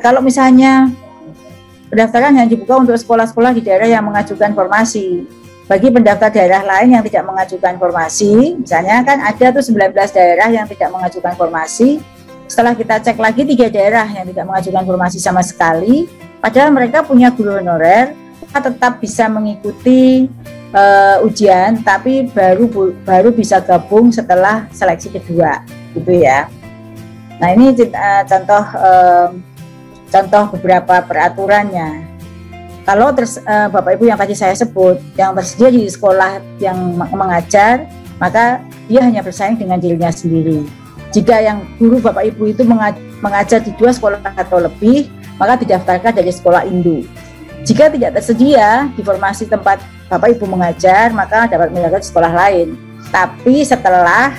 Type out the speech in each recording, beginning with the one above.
Kalau misalnya pendaftaran yang dibuka untuk sekolah-sekolah di daerah yang mengajukan formasi. Bagi pendaftar daerah lain yang tidak mengajukan formasi, misalnya kan ada tuh 19 daerah yang tidak mengajukan formasi. Setelah kita cek lagi 3 daerah yang tidak mengajukan formasi sama sekali, padahal mereka punya guru honorer, tetap bisa mengikuti ujian, tapi baru bisa gabung setelah seleksi kedua, gitu ya. Nah ini contoh beberapa peraturannya. Kalau Bapak Ibu yang tadi saya sebut, yang tersedia di sekolah yang mengajar, maka dia hanya bersaing dengan dirinya sendiri. Jika yang guru Bapak Ibu itu mengajar di 2 sekolah atau lebih, maka didaftarkan dari sekolah induk. Jika tidak tersedia di formasi tempat Bapak Ibu mengajar, maka dapat mengajar di sekolah lain. Tapi setelah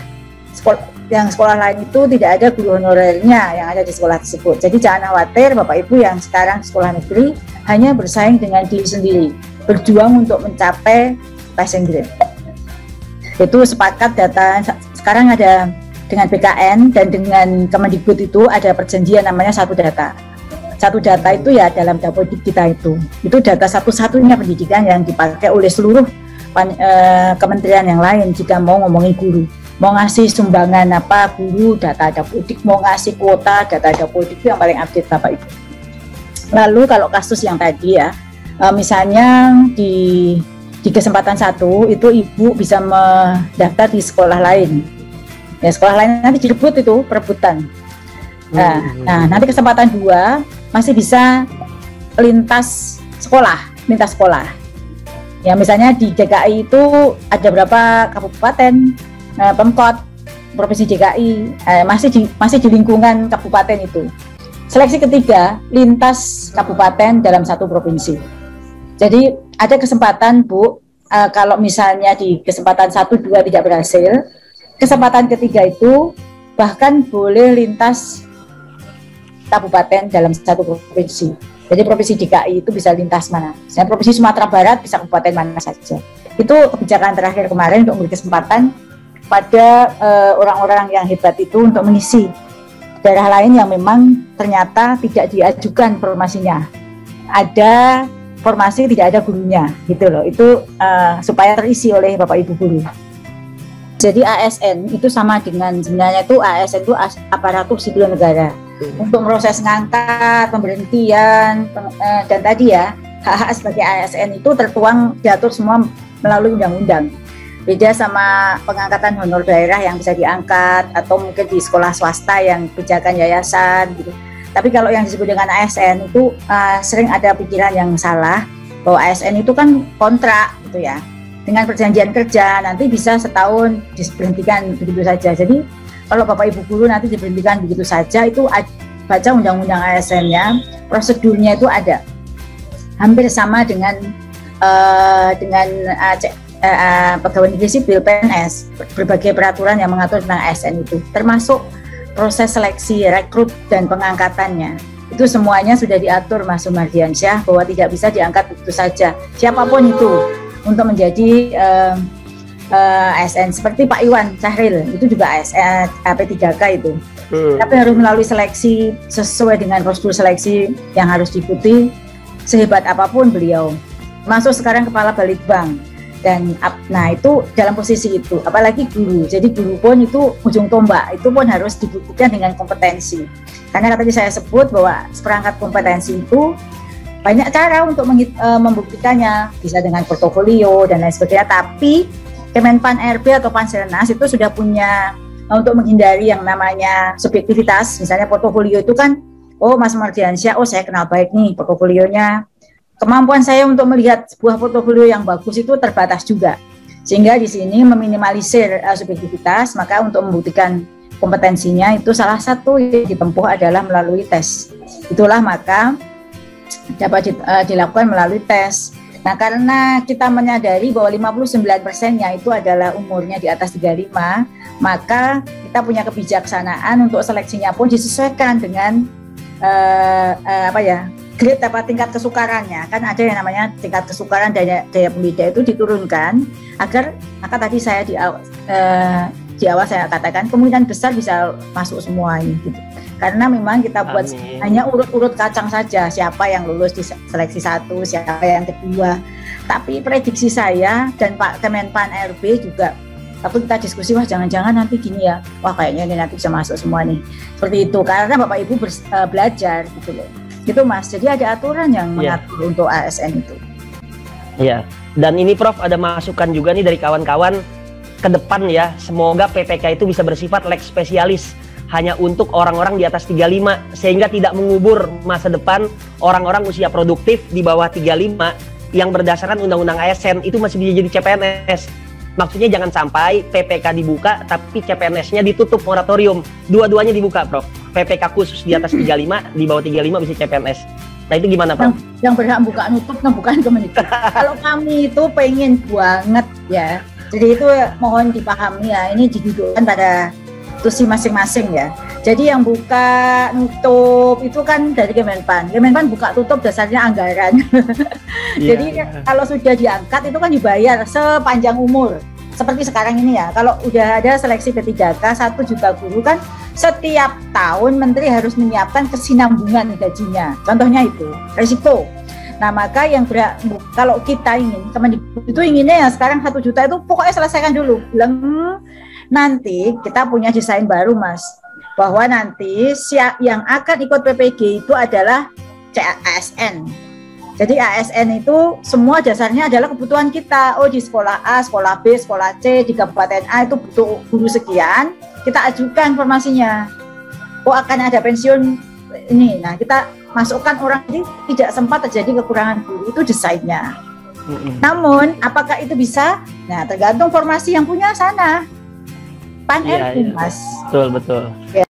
sekolah lain itu tidak ada guru honorernya yang ada di sekolah tersebut. Jadi jangan khawatir Bapak Ibu yang sekarang di sekolah negeri hanya bersaing dengan diri sendiri, berjuang untuk mencapai passing grade. Itu sepakat data sekarang ada dengan BKN dan dengan Kemendikbud itu ada perjanjian namanya satu data. Satu data itu ya dalam Dapodik kita itu data satu-satunya pendidikan yang dipakai oleh seluruh kementerian yang lain jika mau ngomongin guru. Mau ngasih sumbangan apa guru, data Dapodik, mau ngasih kuota, data Dapodik itu yang paling update Bapak Ibu. Lalu kalau kasus yang tadi ya, misalnya di kesempatan 1 itu Ibu bisa mendaftar di sekolah lain. Ya sekolah lain nanti direbut itu, perebutan. Nah nanti kesempatan 2 masih bisa lintas sekolah. Ya misalnya di DKI itu ada berapa kabupaten, Pemkot, Provinsi DKI, masih di lingkungan kabupaten itu. Seleksi ketiga, lintas kabupaten dalam satu provinsi. Jadi ada kesempatan Bu, kalau misalnya di kesempatan 1, 2 tidak berhasil, kesempatan ketiga itu bahkan boleh lintas kabupaten dalam satu provinsi. Jadi provinsi DKI itu bisa lintas mana? Misalnya provinsi Sumatera Barat bisa kabupaten mana saja. Itu kebijakan terakhir kemarin untuk memberi kesempatan pada orang-orang yang hebat itu untuk mengisi daerah lain yang memang ternyata tidak diajukan formasinya. Ada formasi tidak ada gurunya, gitu loh. Itu supaya terisi oleh Bapak Ibu guru. Jadi ASN itu sama dengan sebenarnya itu ASN itu aparatur sipil negara. Untuk proses ngangkat, pemberhentian, dan tadi ya hak-hak sebagai ASN itu tertuang diatur semua melalui undang-undang. Beda sama pengangkatan honor daerah yang bisa diangkat atau mungkin di sekolah swasta yang kebijakan yayasan gitu. Tapi kalau yang disebut dengan ASN itu sering ada pikiran yang salah bahwa ASN itu kan kontrak gitu ya. Dengan perjanjian kerja nanti bisa setahun diberhentikan begitu saja. Jadi kalau Bapak Ibu guru nanti diberhentikan begitu saja itu baca undang-undang ASN-nya, prosedurnya itu ada. Hampir sama dengan pegawai negeri sipil PNS, berbagai peraturan yang mengatur tentang ASN itu, termasuk proses seleksi, rekrut dan pengangkatannya. Itu semuanya sudah diatur Mas Sumardiansyah bahwa tidak bisa diangkat begitu saja. Siapapun itu untuk menjadi ASN seperti Pak Iwan Cahril itu juga ASN P3K itu. Tapi harus melalui seleksi sesuai dengan prosedur seleksi yang harus diikuti sehebat apapun beliau. Masuk sekarang kepala Balitbang. Dan nah itu dalam posisi itu, apalagi guru. Jadi guru pun itu ujung tombak, itu pun harus dibuktikan dengan kompetensi. Karena tadi saya sebut bahwa seperangkat kompetensi itu banyak cara untuk membuktikannya, bisa dengan portofolio dan lain sebagainya. Tapi Kemenpan RB atau Panselnas itu sudah punya untuk menghindari yang namanya subjektivitas. Misalnya portofolio itu kan, oh Mas Mardiansyah, oh saya kenal baik nih portofolionya. Kemampuan saya untuk melihat sebuah portofolio yang bagus itu terbatas juga. Sehingga di sini meminimalisir subjektivitas, maka untuk membuktikan kompetensinya itu salah satu yang ditempuh adalah melalui tes. Itulah maka dapat dilakukan melalui tes. Nah, karena kita menyadari bahwa 59%-nya itu adalah umurnya di atas 35, maka kita punya kebijaksanaan untuk seleksinya pun disesuaikan dengan grade tingkat kesukarannya. Kan ada yang namanya tingkat kesukaran daya pembeda itu diturunkan agar maka tadi saya di awal saya katakan kemungkinan besar bisa masuk semua ini gitu. Karena memang kita buat Amin. hanya urut-urut kacang saja, siapa yang lulus di seleksi 1, siapa yang kedua. Tapi prediksi saya dan Pak Kemenpan RB juga, waktu kita diskusi, wah jangan-jangan nanti gini ya, wah kayaknya ini nanti bisa masuk semua nih. Seperti itu, karena Bapak Ibu belajar gitu loh. Gitu Mas, jadi ada aturan yang mengatur untuk ASN itu. Iya, dan ini Prof ada masukan juga nih dari kawan-kawan ke depan ya, semoga PPK itu bisa bersifat leg spesialis hanya untuk orang-orang di atas 35 sehingga tidak mengubur masa depan orang-orang usia produktif di bawah 35 yang berdasarkan undang-undang ASN itu masih bisa jadi CPNS. Maksudnya jangan sampai PPK dibuka tapi CPNS-nya ditutup moratorium. Dua-duanya dibuka, Prof. PPK khusus di atas 35, di bawah 35 bisa CPNS. Nah itu gimana, Prof? Yang berhak buka nutup bukan Kemendikbud. Kalau kami itu pengen banget ya. Jadi itu mohon dipahami ya, ini didudukkan pada institusi masing-masing ya. Jadi yang buka nutup itu kan dari Kemenpan. Kemenpan buka tutup dasarnya anggaran. Jadi kalau sudah diangkat itu kan dibayar sepanjang umur. Seperti sekarang ini ya, kalau udah ada seleksi P3K 1 juta guru kan setiap tahun menteri harus menyiapkan kesinambungan gajinya. Contohnya itu risiko. Nah maka yang kalau kita ingin Kemendikbud itu inginnya ya sekarang 1 juta itu pokoknya selesaikan dulu. Bilang nanti kita punya desain baru Mas, bahwa nanti yang akan ikut PPG itu adalah ASN. Jadi ASN itu semua dasarnya adalah kebutuhan kita. Oh di sekolah A, sekolah B, sekolah C, di Kabupaten A itu butuh guru sekian, kita ajukan informasinya. Oh akan ada pensiun ini, nah kita masukkan orang ini tidak sempat terjadi kekurangan guru, itu desainnya. Namun apakah itu bisa? Nah tergantung formasi yang punya sana. Pan RB Mas. Betul. Ya.